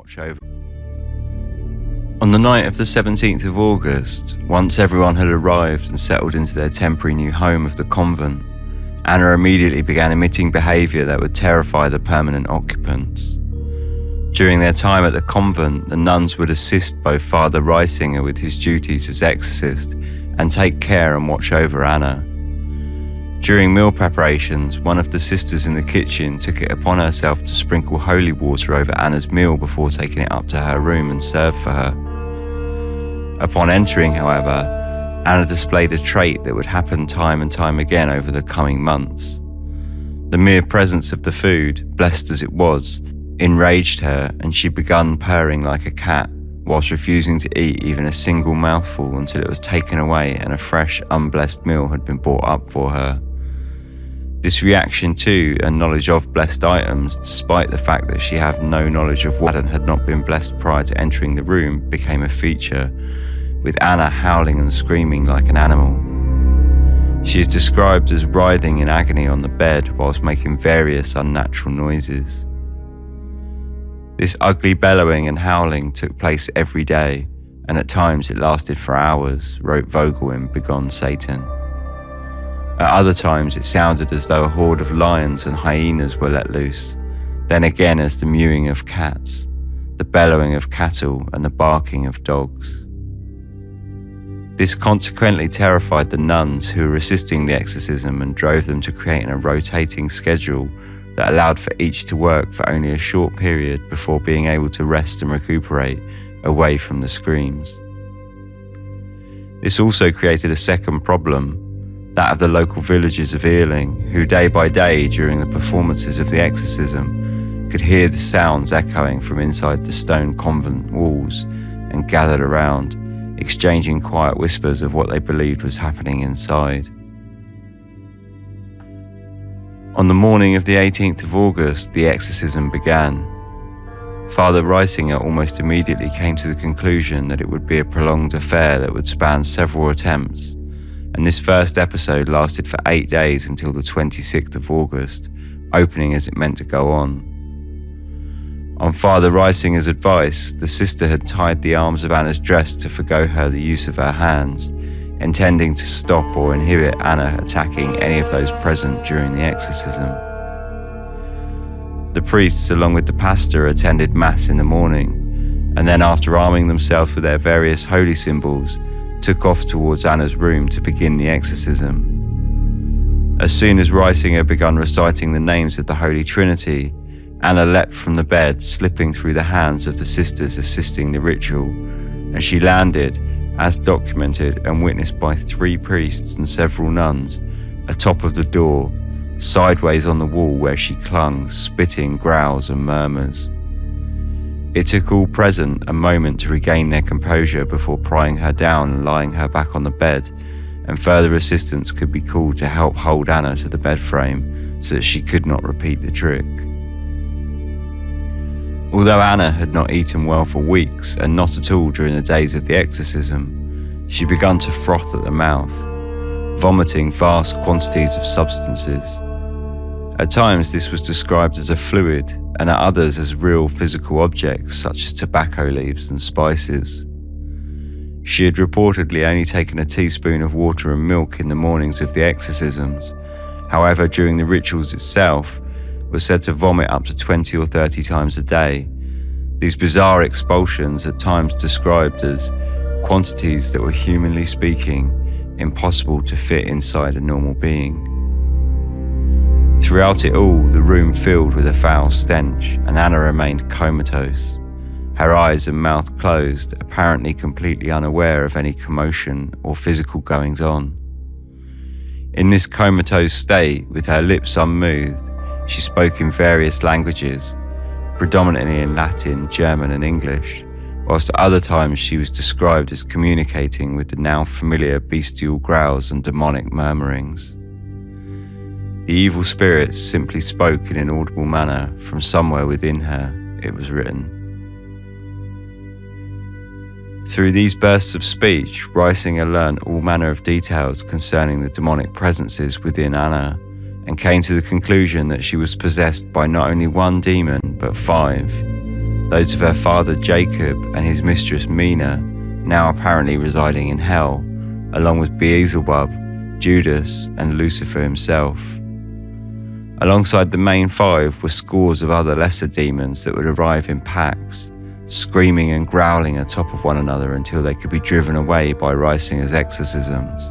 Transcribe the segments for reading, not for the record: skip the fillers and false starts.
watch over. On the night of the 17th of August, once everyone had arrived and settled into their temporary new home of the convent, Anna immediately began emitting behaviour that would terrify the permanent occupants. During their time at the convent, the nuns would assist both Father Reisinger with his duties as exorcist and take care and watch over Anna. During meal preparations, one of the sisters in the kitchen took it upon herself to sprinkle holy water over Anna's meal before taking it up to her room and serve for her. Upon entering, however, Anna displayed a trait that would happen time and time again over the coming months. The mere presence of the food, blessed as it was, enraged her, and she began purring like a cat, whilst refusing to eat even a single mouthful until it was taken away and a fresh, unblessed meal had been brought up for her. This reaction to and knowledge of blessed items, despite the fact that she had no knowledge of what had not been blessed prior to entering the room, became a feature, with Anna howling and screaming like an animal. She is described as writhing in agony on the bed whilst making various unnatural noises. This ugly bellowing and howling took place every day, and at times it lasted for hours, wrote Vogel in Begone Satan. At other times it sounded as though a horde of lions and hyenas were let loose, then again as the mewing of cats, the bellowing of cattle and the barking of dogs. This consequently terrified the nuns who were assisting the exorcism and drove them to create a rotating schedule that allowed for each to work for only a short period before being able to rest and recuperate away from the screams. This also created a second problem, that of the local villagers of Earling, who day by day during the performances of the exorcism could hear the sounds echoing from inside the stone convent walls and gathered around, exchanging quiet whispers of what they believed was happening inside. On the morning of the 18th of August, the exorcism began. Father Reisinger almost immediately came to the conclusion that it would be a prolonged affair that would span several attempts, and this first episode lasted for 8 days until the 26th of August, opening as it meant to go on. On Father Reisinger's advice, the sister had tied the arms of Anna's dress to forgo her the use of her hands, intending to stop or inhibit Anna attacking any of those present during the exorcism. The priests, along with the pastor, attended Mass in the morning, and then after arming themselves with their various holy symbols, took off towards Anna's room to begin the exorcism. As soon as Reisinger began reciting the names of the Holy Trinity, Anna leapt from the bed, slipping through the hands of the sisters assisting the ritual, and she landed, as documented and witnessed by 3 priests and several nuns, atop of the door, sideways on the wall where she clung, spitting growls and murmurs. It took all present a moment to regain their composure before prying her down and lying her back on the bed, and further assistance could be called to help hold Anna to the bed frame so that she could not repeat the trick. Although Anna had not eaten well for weeks, and not at all during the days of the exorcism, she began to froth at the mouth, vomiting vast quantities of substances. At times this was described as a fluid, and at others as real physical objects such as tobacco leaves and spices. She had reportedly only taken a teaspoon of water and milk in the mornings of the exorcisms. However, during the rituals itself, was said to vomit up to 20 or 30 times a day. These bizarre expulsions at times described as quantities that were, humanly speaking, impossible to fit inside a normal being. Throughout it all, the room filled with a foul stench, and Anna remained comatose, her eyes and mouth closed, apparently completely unaware of any commotion or physical goings-on. In this comatose state, with her lips unmoved, she spoke in various languages, predominantly in Latin, German and English, whilst at other times she was described as communicating with the now familiar bestial growls and demonic murmurings. The evil spirits simply spoke in an audible manner from somewhere within her, it was written. Through these bursts of speech, Reisinger learned all manner of details concerning the demonic presences within Anna, and came to the conclusion that she was possessed by not only 1 demon, but 5, those of her father Jacob and his mistress Mina, now apparently residing in hell, along with Beelzebub, Judas, and Lucifer himself. Alongside the main five were scores of other lesser demons that would arrive in packs, screaming and growling atop of one another until they could be driven away by Reisinger's exorcisms.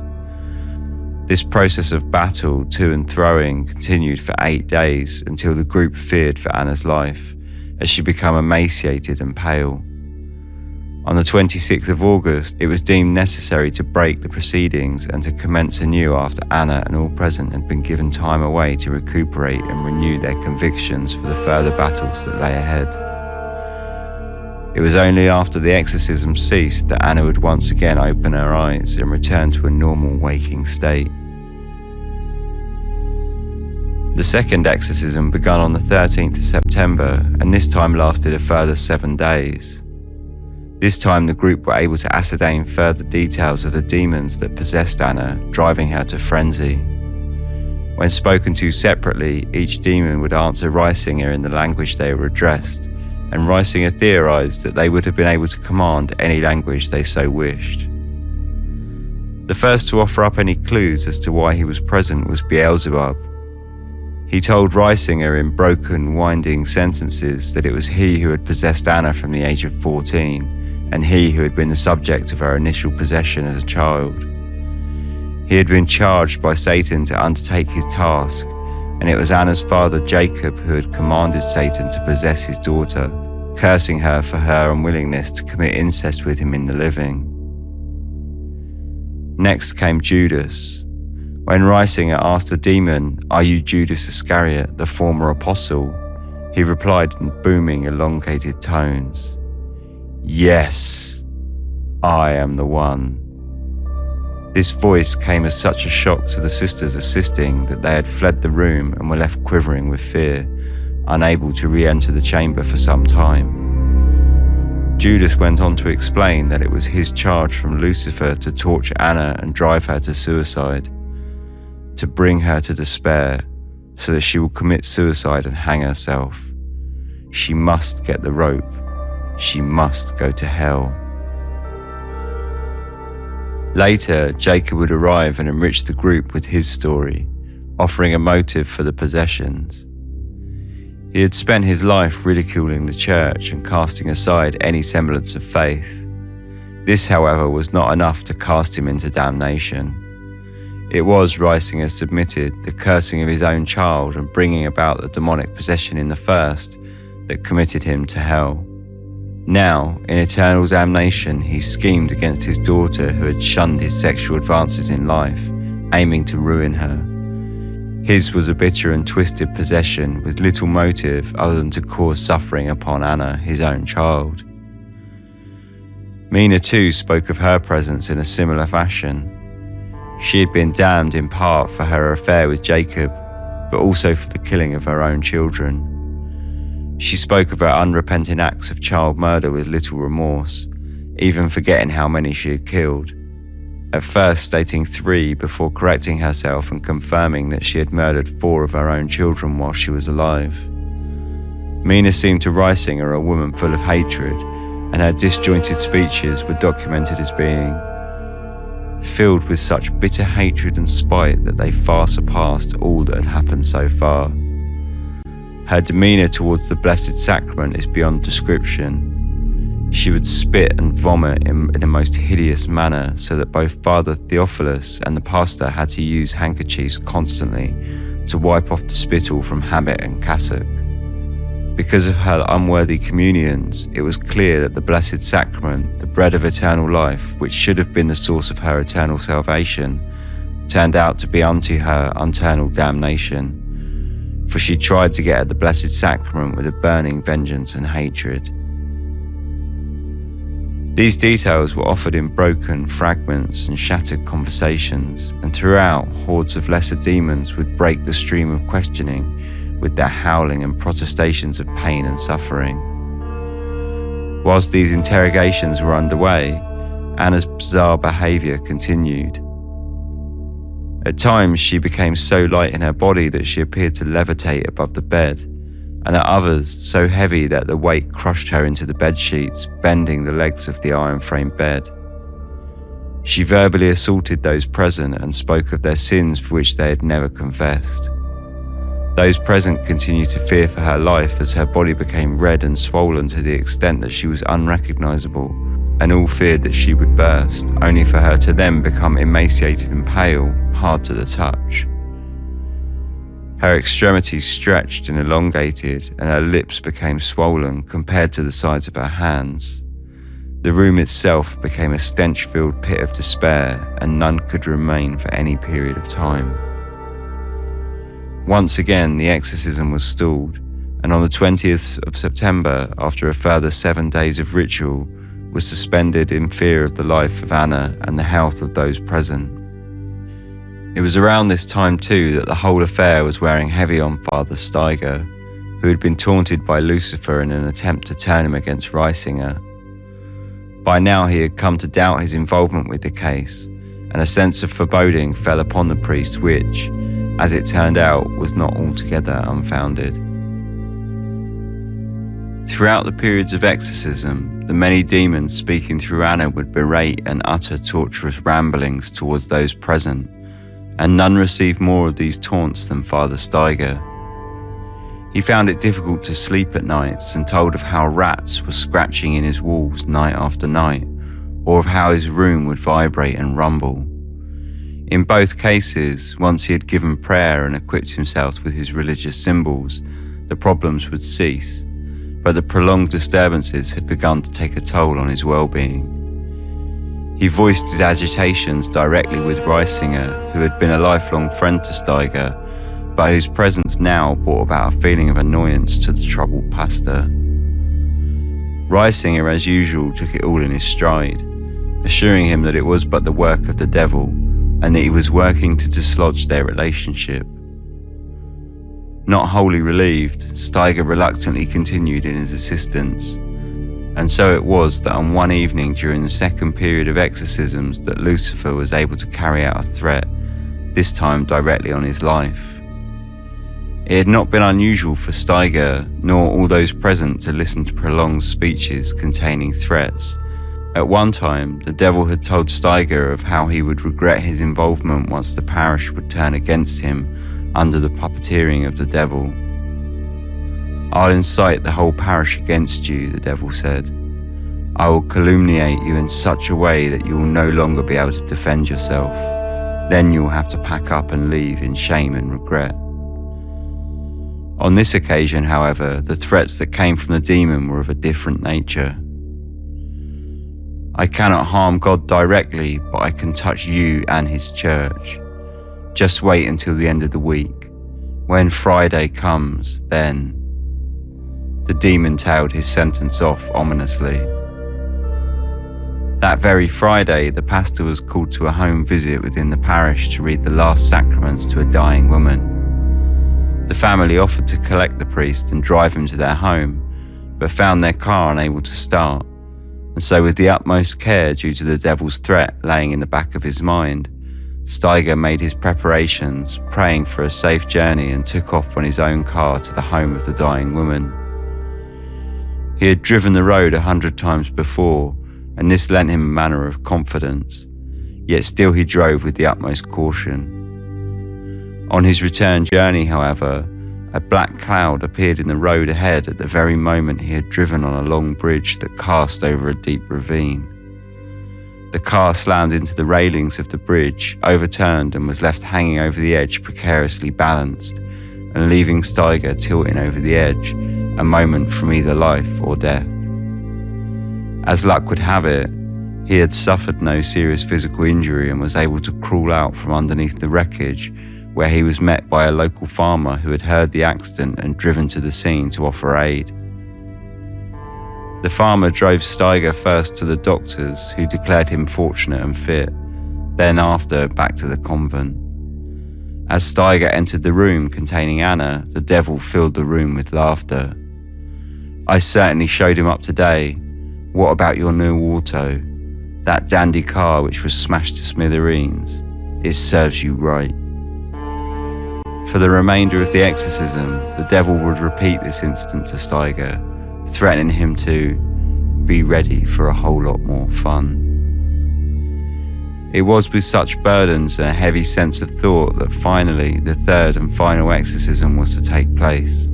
This process of battle, to and throwing, continued for 8 days until the group feared for Anna's life, as she became emaciated and pale. On the 26th of August, it was deemed necessary to break the proceedings and to commence anew after Anna and all present had been given time away to recuperate and renew their convictions for the further battles that lay ahead. It was only after the exorcism ceased that Anna would once again open her eyes and return to a normal waking state. The second exorcism began on the 13th of September, and this time lasted a further 7 days. This time the group were able to ascertain further details of the demons that possessed Anna, driving her to frenzy. When spoken to separately, each demon would answer Reisinger in the language they were addressed, and Reisinger theorized that they would have been able to command any language they so wished. The first to offer up any clues as to why he was present was Beelzebub. He told Reisinger in broken, winding sentences that it was he who had possessed Anna from the age of 14, and he who had been the subject of her initial possession as a child. He had been charged by Satan to undertake his task, and it was Anna's father Jacob who had commanded Satan to possess his daughter, cursing her for her unwillingness to commit incest with him in the living. Next came Judas. When Reisinger asked the demon, "Are you Judas Iscariot, the former apostle?" he replied in booming, elongated tones, "Yes, I am the one." This voice came as such a shock to the sisters assisting that they had fled the room and were left quivering with fear, unable to re-enter the chamber for some time. Judas went on to explain that it was his charge from Lucifer to torture Anna and drive her to suicide, to bring her to despair so that she will commit suicide and hang herself. She must get the rope. She must go to hell. Later, Jacob would arrive and enrich the group with his story, offering a motive for the possessions. He had spent his life ridiculing the church and casting aside any semblance of faith. This, however, was not enough to cast him into damnation. It was, Reisinger submitted, the cursing of his own child and bringing about the demonic possession in the first that committed him to hell. Now, in eternal damnation, he schemed against his daughter who had shunned his sexual advances in life, aiming to ruin her. His was a bitter and twisted possession with little motive other than to cause suffering upon Anna, his own child. Mina too spoke of her presence in a similar fashion. She had been damned in part for her affair with Jacob, but also for the killing of her own children. She spoke of her unrepentant acts of child murder with little remorse, even forgetting how many she had killed. At first stating 3 before correcting herself and confirming that she had murdered 4 of her own children while she was alive. Mina seemed to Reisinger a woman full of hatred, and her disjointed speeches were documented as being filled with such bitter hatred and spite that they far surpassed all that had happened so far. Her demeanour towards the Blessed Sacrament is beyond description. She would spit and vomit in a most hideous manner, so that both Father Theophilus and the pastor had to use handkerchiefs constantly to wipe off the spittle from habit and cassock. Because of her unworthy communions, it was clear that the Blessed Sacrament, the bread of eternal life, which should have been the source of her eternal salvation, turned out to be unto her eternal damnation. For she tried to get at the Blessed Sacrament with a burning vengeance and hatred. These details were offered in broken fragments and shattered conversations, and throughout, hordes of lesser demons would break the stream of questioning with their howling and protestations of pain and suffering. Whilst these interrogations were underway, Anna's bizarre behaviour continued. At times she became so light in her body that she appeared to levitate above the bed, and at others so heavy that the weight crushed her into the bedsheets, bending the legs of the iron-framed bed. She verbally assaulted those present and spoke of their sins for which they had never confessed. Those present continued to fear for her life as her body became red and swollen to the extent that she was unrecognisable, and all feared that she would burst, only for her to then become emaciated and pale, hard to the touch. Her extremities stretched and elongated, and her lips became swollen compared to the size of her hands. The room itself became a stench-filled pit of despair, and none could remain for any period of time. Once again, the exorcism was stalled, and on the 20th of September, after a further 7 days of ritual, was suspended in fear of the life of Anna and the health of those present. It was around this time too that the whole affair was wearing heavy on Father STEIGER, who had been taunted by Lucifer in an attempt to turn him against Reisinger. By now he had come to doubt his involvement with the case, and a sense of foreboding fell upon the priest which, as it turned out, was not altogether unfounded. Throughout the periods of exorcism, the many demons speaking through Anna would berate and utter torturous ramblings towards those present, and none received more of these taunts than Father STEIGER. He found it difficult to sleep at nights and told of how rats were scratching in his walls night after night, or of how his room would vibrate and rumble. In both cases, once he had given prayer and equipped himself with his religious symbols, the problems would cease, but the prolonged disturbances had begun to take a toll on his well-being. He voiced his agitations directly with Reisinger, who had been a lifelong friend to STEIGER, but whose presence now brought about a feeling of annoyance to the troubled pastor. Reisinger, as usual, took it all in his stride, assuring him that it was but the work of the devil, and that he was working to dislodge their relationship. Not wholly relieved, STEIGER reluctantly continued in his assistance, and so it was that on one evening during the second period of exorcisms that Lucifer was able to carry out a threat, this time directly on his life. It had not been unusual for STEIGER, nor all those present, to listen to prolonged speeches containing threats. At one time, the devil had told STEIGER of how he would regret his involvement once the parish would turn against him under the puppeteering of the devil. "I'll incite the whole parish against you," the devil said. "I will calumniate you in such a way that you will no longer be able to defend yourself. Then you will have to pack up and leave in shame and regret." On this occasion, however, the threats that came from the demon were of a different nature. "I cannot harm God directly, but I can touch you and his church. Just wait until the end of the week. When Friday comes, then..." The demon tailed his sentence off ominously. That very Friday, the pastor was called to a home visit within the parish to read the last sacraments to a dying woman. The family offered to collect the priest and drive him to their home, but found their car unable to start, and so with the utmost care due to the devil's threat laying in the back of his mind, STEIGER made his preparations, praying for a safe journey, and took off on his own car to the home of the dying woman. He had driven the road 100 times before, and this lent him a manner of confidence, yet still he drove with the utmost caution. On his return journey, however, a black cloud appeared in the road ahead at the very moment he had driven on a long bridge that cast over a deep ravine. The car slammed into the railings of the bridge, overturned, and was left hanging over the edge precariously balanced, and leaving STEIGER tilting over the edge, a moment from either life or death. As luck would have it, he had suffered no serious physical injury and was able to crawl out from underneath the wreckage, where he was met by a local farmer who had heard the accident and driven to the scene to offer aid. The farmer drove STEIGER first to the doctors, who declared him fortunate and fit, then after back to the convent. As STEIGER entered the room containing Anna, the devil filled the room with laughter. "I certainly showed him up today. What about your new auto? That dandy car which was smashed to smithereens? It serves you right." For the remainder of the exorcism, the devil would repeat this incident to Steiger, threatening him to be ready for a whole lot more fun. It was with such burdens and a heavy sense of thought that finally the third and final exorcism was to take place,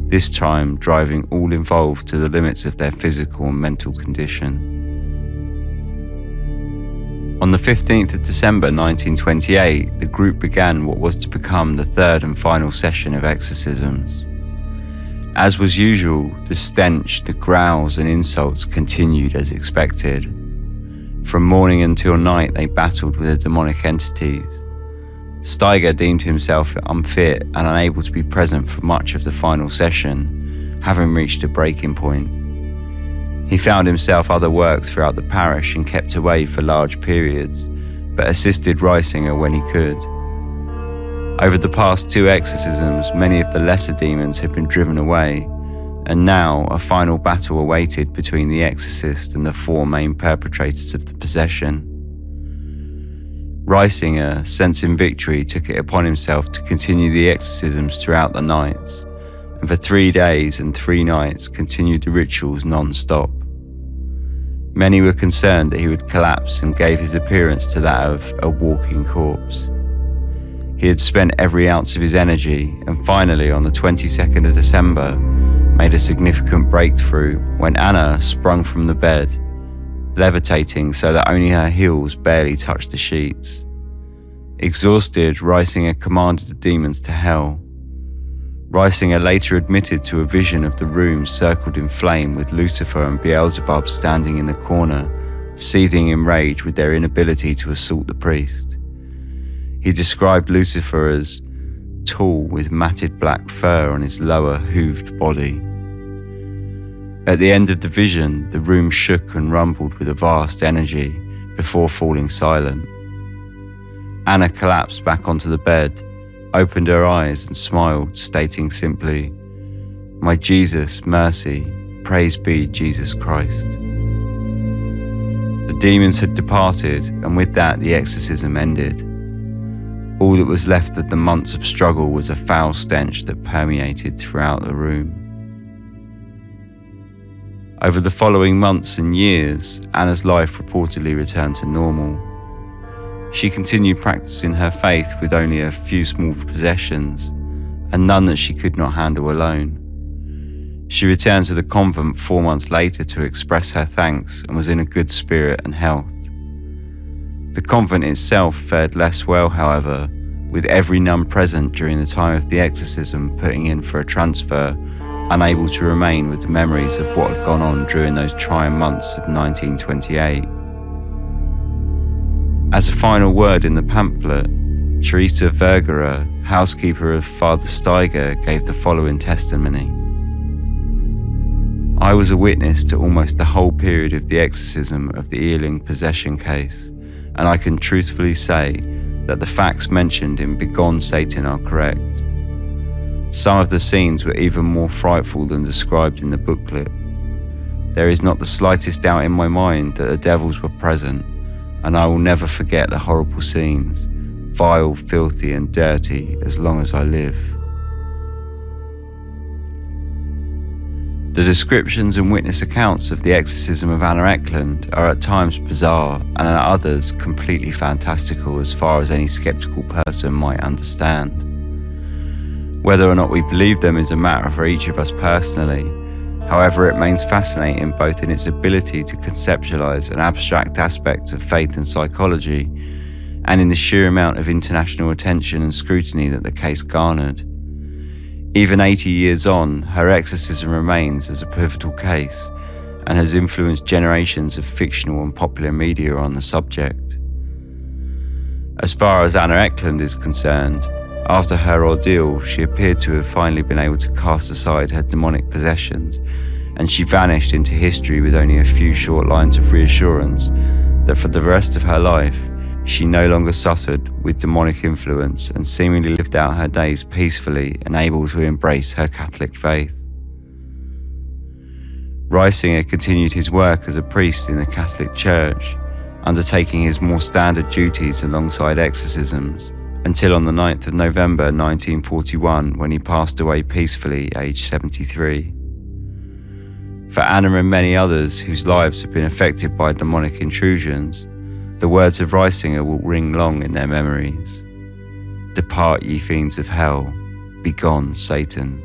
this time driving all involved to the limits of their physical and mental condition. On the 15th of December 1928, the group began what was to become the third and final session of exorcisms. As was usual, the stench, the growls and insults continued as expected. From morning until night, they battled with the demonic entities. Steiger deemed himself unfit and unable to be present for much of the final session, having reached a breaking point. He found himself other work throughout the parish and kept away for large periods, but assisted Reisinger when he could. Over the past 2 exorcisms, many of the lesser demons had been driven away, and now a final battle awaited between the exorcist and the 4 main perpetrators of the possession. Reisinger, sensing victory, took it upon himself to continue the exorcisms throughout the nights, and for 3 days and 3 nights continued the rituals non-stop. Many were concerned that he would collapse and gave his appearance to that of a walking corpse. He had spent every ounce of his energy, and finally on the 22nd of December, made a significant breakthrough when Anna sprung from the bed, levitating so that only her heels barely touched the sheets. Exhausted, Reisinger commanded the demons to hell. Reisinger later admitted to a vision of the room circled in flame with Lucifer and Beelzebub standing in the corner, seething in rage with their inability to assault the priest. He described Lucifer as tall with matted black fur on his lower hooved body. At the end of the vision, the room shook and rumbled with a vast energy before falling silent. Anna collapsed back onto the bed, opened her eyes and smiled, stating simply, "My Jesus, mercy, praise be Jesus Christ." The demons had departed, and with that the exorcism ended. All that was left of the months of struggle was a foul stench that permeated throughout the room. Over the following months and years, Anna's life reportedly returned to normal. She continued practicing her faith with only a few small possessions, and none that she could not handle alone. She returned to the convent 4 months later to express her thanks and was in a good spirit and health. The convent itself fared less well, however, with every nun present during the time of the exorcism putting in for a transfer, unable to remain with the memories of what had gone on during those trying months of 1928. As a final word in the pamphlet, Teresa Vergara, housekeeper of Father Steiger, gave the following testimony. "I was a witness to almost the whole period of the exorcism of the Earling possession case, and I can truthfully say that the facts mentioned in Begone Satan are correct. Some of the scenes were even more frightful than described in the booklet. There is not the slightest doubt in my mind that the devils were present, and I will never forget the horrible scenes, vile, filthy and dirty, as long as I live." The descriptions and witness accounts of the exorcism of Anna Ecklund are at times bizarre and at others completely fantastical as far as any skeptical person might understand. Whether or not we believe them is a matter for each of us personally. However, it remains fascinating both in its ability to conceptualize an abstract aspect of faith and psychology, and in the sheer amount of international attention and scrutiny that the case garnered. Even 80 years on, her exorcism remains as a pivotal case and has influenced generations of fictional and popular media on the subject. As far as Anna Ecklund is concerned, after her ordeal, she appeared to have finally been able to cast aside her demonic possessions, and she vanished into history with only a few short lines of reassurance that for the rest of her life, she no longer suffered with demonic influence and seemingly lived out her days peacefully and able to embrace her Catholic faith. Reisinger continued his work as a priest in the Catholic Church, undertaking his more standard duties alongside exorcisms, until on the 9th of November 1941, when he passed away peacefully, aged 73. For Anna and many others whose lives have been affected by demonic intrusions, the words of Reisinger will ring long in their memories. Depart, ye fiends of hell, begone, Satan.